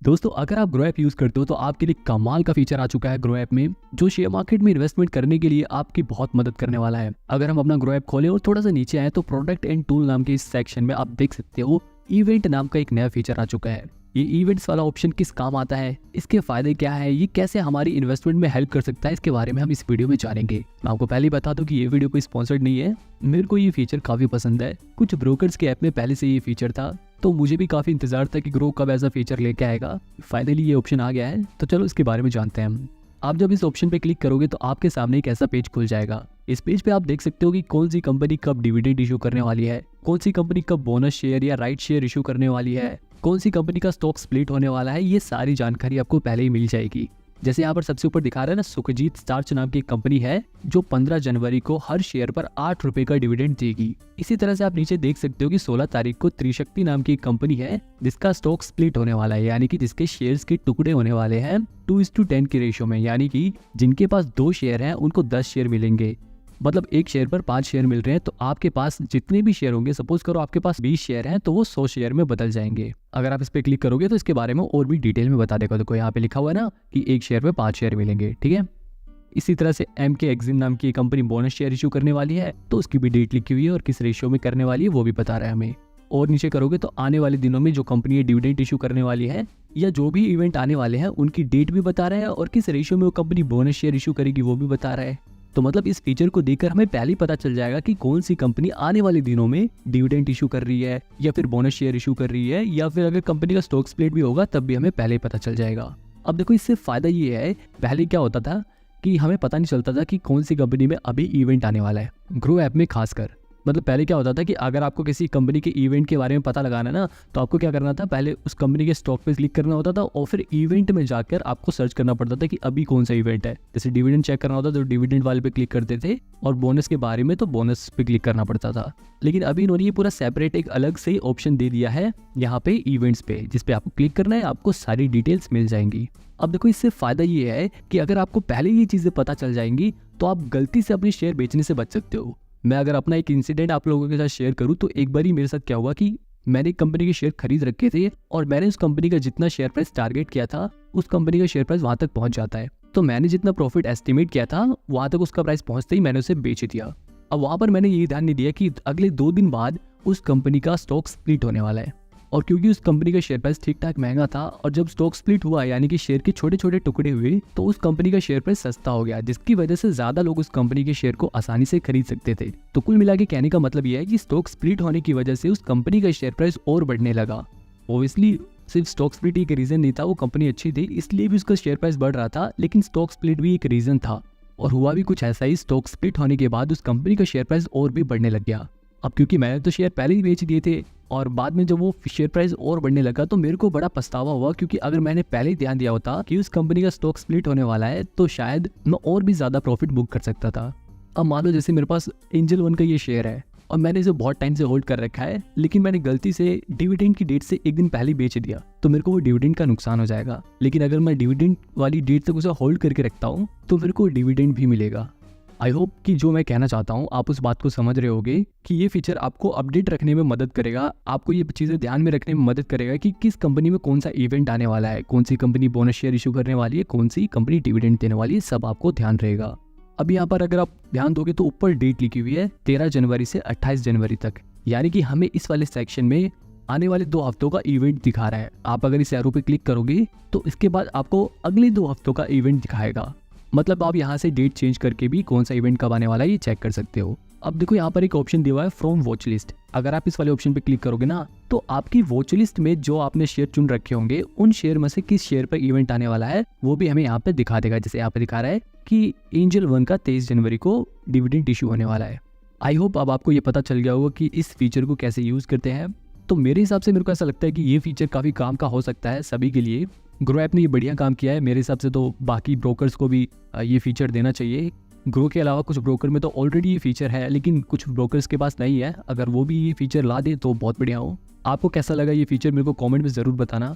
दोस्तों अगर आप ग्रो ऐप यूज करते हो तो आपके लिए कमाल का फीचर आ चुका है ग्रो ऐप में, जो शेयर मार्केट में इन्वेस्टमेंट करने के लिए आपकी बहुत मदद करने वाला है। अगर हम अपना ग्रो ऐप खोलें और थोड़ा सा नीचे आए तो प्रोडक्ट एंड टूल नाम के इस सेक्शन में आप देख सकते हो इवेंट नाम का एक नया फीचर आ चुका है। ये इवेंट्स वाला ऑप्शन किस काम आता है, इसके फायदे क्या है, ये कैसे हमारी इन्वेस्टमेंट में हेल्प कर सकता है, इसके बारे में हम इस वीडियो में जानेंगे। मैं आपको पहले ही बता दूं कि ये वीडियो कोई स्पॉन्सर्ड नहीं है, मेरे को ये फीचर काफी पसंद है। कुछ ब्रोकर्स के ऐप में पहले से ये फीचर था तो मुझे भी काफी इंतजार था कि ग्रो कब ऐसा फीचर लेके आएगा। फाइनली ये ऑप्शन आ गया है, तो चलो इसके बारे में जानते हैं हम। आप जब इस ऑप्शन पे क्लिक करोगे तो आपके सामने एक ऐसा पेज खुल जाएगा। इस पेज पे आप देख सकते हो कि कौन सी कंपनी कब डिविडेंड इशू करने वाली है, कौन सी कंपनी कब बोनस शेयर या राइट शेयर इशू करने वाली है, कौन सी कंपनी का स्टॉक स्प्लिट होने वाला है। ये सारी जानकारी आपको पहले ही मिल जाएगी। जैसे यहाँ पर सबसे ऊपर दिखा रहा है ना, सुखजीत स्टार्च नाम की एक कंपनी है जो 15 जनवरी को हर शेयर पर 8 रुपए का डिविडेंड देगी। इसी तरह से आप नीचे देख सकते हो कि 16 तारीख को त्रिशक्ति नाम की एक कंपनी है जिसका स्टॉक स्प्लिट होने वाला है, यानी कि जिसके शेयर्स के टुकड़े होने वाले हैं 2:10 के रेशियो में, यानी कि जिनके पास 2 शेयर हैं उनको 10 शेयर मिलेंगे। मतलब एक शेयर पर 5 शेयर मिल रहे हैं, तो आपके पास जितने भी शेयर होंगे, सपोज करो आपके पास 20 शेयर हैं तो वो 100 शेयर में बदल जाएंगे। अगर आप इस पे क्लिक करोगे तो इसके बारे में और भी डिटेल में बता देगा। देखो यहाँ पे लिखा हुआ है ना कि एक शेयर पे 5 शेयर मिलेंगे, ठीक है। इसी तरह से MK एक्सिम नाम की कंपनी बोनस शेयर इशू करने वाली है, तो उसकी भी डेट लिखी हुई है और किस रेशियो में करने वाली है वो भी बता रहा है हमें। और नीचे करोगे तो आने वाले दिनों में जो कंपनी डिविडेंड इशू करने वाली है या जो भी इवेंट आने वाले हैं उनकी डेट भी बता रहा है और किस रेशियो में वो कंपनी बोनस शेयर इशू करेगी वो भी बता रहा है। तो मतलब इस फीचर को देखकर हमें पहले ही पता चल जाएगा कि कौन सी कंपनी आने वाले दिनों में डिविडेंड इशू कर रही है या फिर बोनस शेयर इशू कर रही है, या फिर अगर कंपनी का स्टॉक स्प्लिट भी होगा तब भी हमें पहले ही पता चल जाएगा। अब देखो इससे फायदा ये है, पहले क्या होता था कि हमें पता नहीं चलता था कि कौन सी कंपनी में अभी इवेंट आने वाला है। ग्रो ऐप में खासकर मतलब पहले क्या होता था कि अगर आपको किसी कंपनी के इवेंट के बारे में पता लगाना है ना, तो आपको क्या करना था, पहले उस कंपनी के स्टॉक पे क्लिक करना होता था और फिर इवेंट में जाकर आपको सर्च करना पड़ता था कि अभी कौन सा इवेंट है। जैसे डिविडेंड चेक करना होता तो डिविडेंड वाले पे क्लिक करते थे और बोनस के बारे में तो बोनस पे क्लिक करना पड़ता था। लेकिन अभी इन्होंने ये पूरा सेपरेट एक अलग से ऑप्शन दे दिया है यहाँ पे इवेंट्स पे, जिसपे आपको क्लिक करना है, आपको सारी डिटेल्स मिल जाएंगी। अब देखो इससे फायदा ये है कि अगर आपको पहले ये चीजें पता चल जाएंगी तो आप गलती से अपने शेयर बेचने से बच सकते हो। मैं अगर अपना एक इंसिडेंट आप लोगों के साथ शेयर करूं तो एक बार ही मेरे साथ क्या हुआ कि मैंने एक कंपनी के शेयर खरीद रखे थे और मैंने उस कंपनी का जितना शेयर प्राइस टारगेट किया था उस कंपनी का शेयर प्राइस वहां तक पहुंच जाता है। तो मैंने जितना प्रॉफिट एस्टिमेट किया था वहां तक उसका प्राइस पहुंचते ही मैंने उसे बेच दिया। अब वहां पर मैंने ये ध्यान नहीं दिया कि अगले 2 दिन बाद उस कंपनी का स्टॉक स्प्लिट होने वाला है, और क्योंकि उस कंपनी का शेयर प्राइस ठीक ठाक महंगा था और जब स्टॉक स्प्लिट हुआ यानी कि शेयर के छोटे छोटे टुकड़े हुए तो उस कंपनी का शेयर प्राइस सस्ता हो गया, जिसकी वजह से ज्यादा लोग उस कंपनी के शेयर को आसानी से खरीद सकते थे। तो कुल मिला के कहने का मतलब यह है कि स्टॉक स्प्लिट होने की वजह से उस कंपनी का शेयर प्राइस और बढ़ने लगा। ऑब्वियसली सिर्फ स्टॉक स्प्लिट एक रीजन नहीं था, वो कंपनी अच्छी थी इसलिए भी उसका शेयर प्राइस बढ़ रहा था, लेकिन स्टॉक स्प्लिट भी एक रीजन था और हुआ भी कुछ ऐसा ही। स्टॉक स्प्लिट होने के बाद उस कंपनी का शेयर प्राइस और भी बढ़ने लग गया। अब क्योंकि मैंने तो शेयर पहले ही बेच दिए थे और बाद में जब वो शेयर प्राइस और बढ़ने लगा तो मेरे को बड़ा पछतावा हुआ, क्योंकि अगर मैंने पहले ही ध्यान दिया होता कि उस कंपनी का स्टॉक स्प्लिट होने वाला है तो शायद मैं और भी ज्यादा प्रॉफिट बुक कर सकता था। अब मान लो जैसे मेरे पास एंजल वन का ये शेयर है और मैंने इसे बहुत टाइम से होल्ड कर रखा है, लेकिन मैंने गलती से डिविडेंड की डेट से एक दिन पहले बेच दिया तो मेरे को वो डिविडेंड का नुकसान हो जाएगा। लेकिन अगर मैं डिविडेंड वाली डेट तक उसे होल्ड करके रखता हूँ तो मेरे को डिविडेंड भी मिलेगा। आई होप कि जो मैं कहना चाहता हूँ आप उस बात को समझ रहे होगे कि ये फीचर आपको अपडेट रखने में मदद करेगा, आपको ये चीज़ें ध्यान में रखने में मदद करेगा कि किस कंपनी में कौन सा इवेंट आने वाला है, कौन सी कंपनी बोनस शेयर इशू करने वाली है, कौन सी कंपनी डिविडेंड देने वाली है, सब आपको ध्यान रहेगा। अब यहाँ पर अगर आप ध्यान दोगे तो ऊपर डेट लिखी हुई है 13 जनवरी से 28 जनवरी तक, यानी कि हमें इस वाले सेक्शन में आने वाले 2 हफ्तों का इवेंट दिखा रहा है। आप अगर इस एरो पे क्लिक करोगे तो इसके बाद आपको अगले 2 हफ्तों का इवेंट दिखाएगा। मतलब आप यहाँ से डेट चेंज करके भी कौन सा इवेंट कब आने वाला है ये चेक कर सकते हो। अब देखो यहाँ पर एक ऑप्शन दिया हुआ है फ्रॉम वॉच लिस्ट। अगर आप इस वाले ऑप्शन पे क्लिक करोगे ना तो आपकी वॉच लिस्ट में जो आपने शेयर चुन रखे होंगे उन शेयर में से किस शेयर पर इवेंट आने वाला है वो भी हमें यहाँ पे दिखा देगा। जैसे यहाँ पे दिखा रहा है कि एंजल वन का 23 जनवरी को डिविडेंड इशू होने वाला है। आई होप अब आपको ये पता चल गया होगा कि इस फीचर को कैसे यूज करते हैं। तो मेरे हिसाब से मेरे को ऐसा लगता है कि ये फीचर काफी काम का हो सकता है सभी के लिए। ग्रो ऐप ने ये बढ़िया काम किया है मेरे हिसाब से, तो बाकी ब्रोकर्स को भी ये फीचर देना चाहिए। ग्रो के अलावा कुछ ब्रोकर में तो ऑलरेडी ये फीचर है, लेकिन कुछ ब्रोकर्स के पास नहीं है। अगर वो भी ये फीचर ला दे तो बहुत बढ़िया हो। आपको कैसा लगा ये फीचर मेरे को कमेंट में ज़रूर बताना।